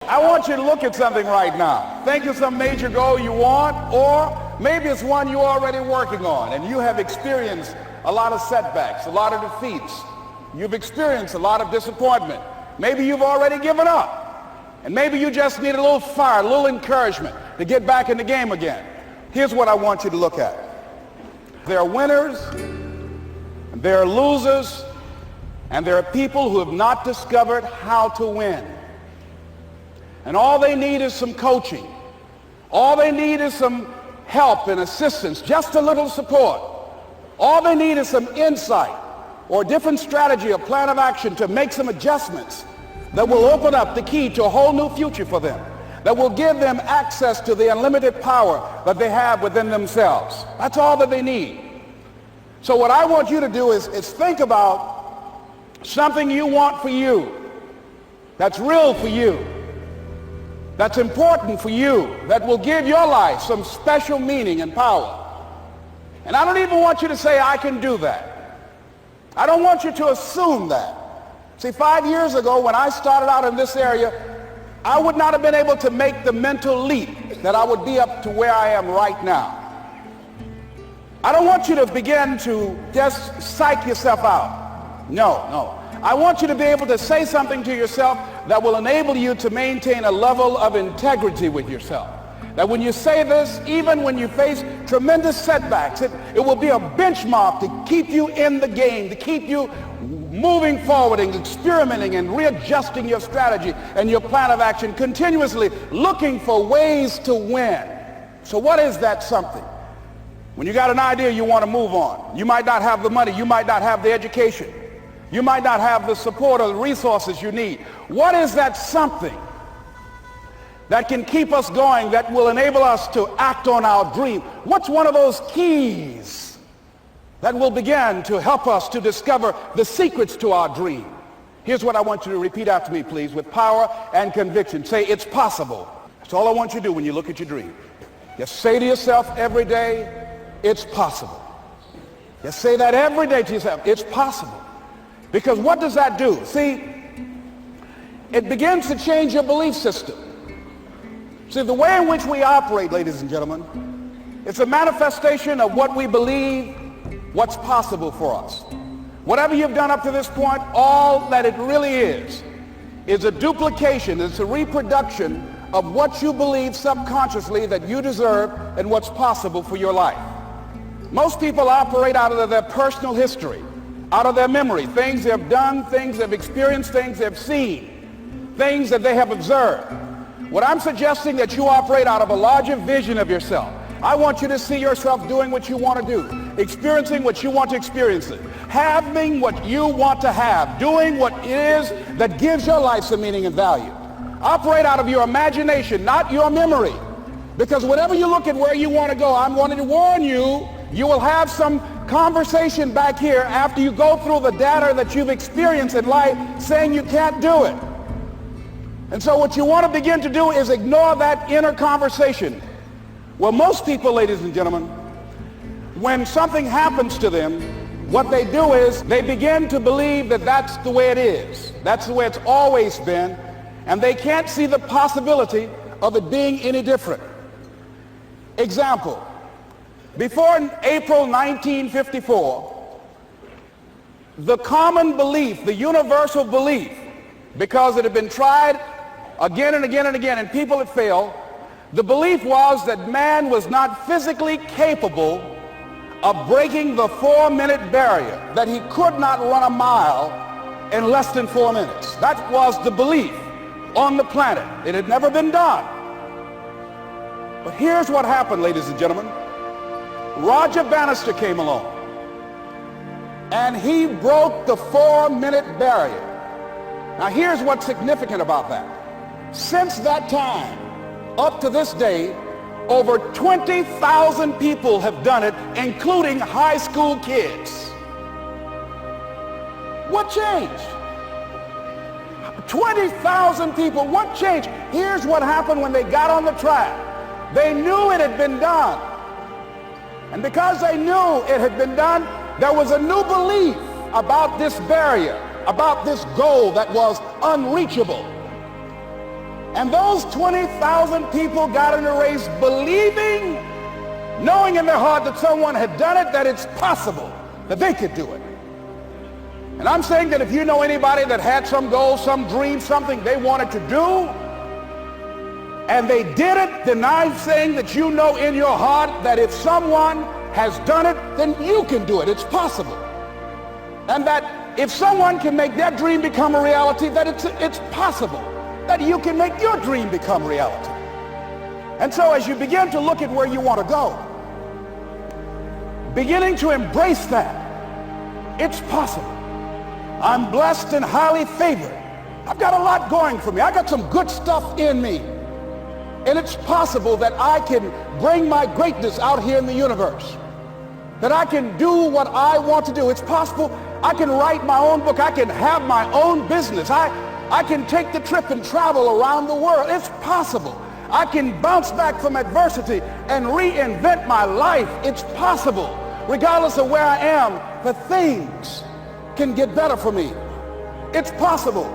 I want you to look at something right now. Think of some major goal you want, or maybe it's one you're already working on and you have experienced a lot of setbacks, a lot of defeats. You've experienced a lot of disappointment. Maybe you've already given up. And maybe you just need a little fire, a little encouragement to get back in the game again. Here's what I want you to look at. There are winners, and there are losers, and there are people who have not discovered how to win. And all they need is some coaching. All they need is some help and assistance, just a little support. All they need is some insight or a different strategy, a plan of action to make some adjustments that will open up the key to a whole new future for them, that will give them access to the unlimited power that they have within themselves. That's all that they need. So what I want you to do is think about something you want for you, that's real for you, that's important for you, that will give your life some special meaning and power. And I don't even want you to say, I can do that. I don't want you to assume that. See, 5 years ago when I started out in this area, I would not have been able to make the mental leap that I would be up to where I am right now. I don't want you to begin to just psych yourself out. No. I want you to be able to say something to yourself that will enable you to maintain a level of integrity with yourself. That when you say this, even when you face tremendous setbacks, it will be a benchmark to keep you in the game, to keep you moving forward and experimenting and readjusting your strategy and your plan of action, continuously looking for ways to win. So what is that something? When you got an idea you want to move on, you might not have the money, you might not have the education, you might not have the support or the resources you need. What is that something that can keep us going, that will enable us to act on our dream? What's one of those keys that will begin to help us to discover the secrets to our dream? Here's what I want you to repeat after me, please, with power and conviction. Say, it's possible. That's all I want you to do when you look at your dream. Just say to yourself every day, it's possible. Just say that every day to yourself, it's possible. Because what does that do? See, it begins to change your belief system. See, the way in which we operate, ladies and gentlemen, it's a manifestation of what we believe, what's possible for us. Whatever you've done up to this point, all that it really is a duplication, it's a reproduction of what you believe subconsciously that you deserve and what's possible for your life. Most people operate out of their personal history, out of their memory, things they have done, things they've experienced, things they've seen, things that they have observed. What I'm suggesting that you operate out of a larger vision of yourself. I want you to see yourself doing what you want to do, experiencing what you want to experience, having what you want to have, doing what it is that gives your life some meaning and value. Operate out of your imagination, not your memory. Because whenever you look at where you want to go, I'm wanting to warn you, you will have some conversation back here after you go through the data that you've experienced in life saying you can't do it. And so what you want to begin to do is ignore that inner conversation. Well, most people, ladies and gentlemen, when something happens to them, what they do is they begin to believe that that's the way it is. That's the way it's always been. And they can't see the possibility of it being any different. Example, before April 1954, the common belief, the universal belief, because it had been tried again and again and again, and people had failed, the belief was that man was not physically capable of breaking the 4-minute barrier, that he could not run a mile in less than 4 minutes. That was the belief on the planet. It had never been done. But here's what happened, ladies and gentlemen. Roger Bannister came along, and he broke the 4-minute barrier. Now here's what's significant about that. Since that time, up to this day, over 20,000 people have done it, including high school kids. What changed? 20,000 people, what changed? Here's what happened when they got on the track. They knew it had been done. And because they knew it had been done, there was a new belief about this barrier, about this goal that was unreachable. And those 20,000 people got in the race believing, knowing in their heart that someone had done it, that it's possible that they could do it. And I'm saying that if you know anybody that had some goal, some dream, something they wanted to do, and they did it, then I'm saying that you know in your heart that if someone has done it, then you can do it. It's possible. And that if someone can make their dream become a reality, that it's possible that you can make your dream become reality. And so as you begin to look at where you want to go, beginning to embrace that, it's possible. I'm blessed and highly favored. I've got a lot going for me. I got some good stuff in me. And it's possible that I can bring my greatness out here in the universe. That I can do what I want to do. It's possible I can write my own book. I can have my own business. I can take the trip and travel around the world. It's possible. I can bounce back from adversity and reinvent my life. It's possible. Regardless of where I am, the things can get better for me. It's possible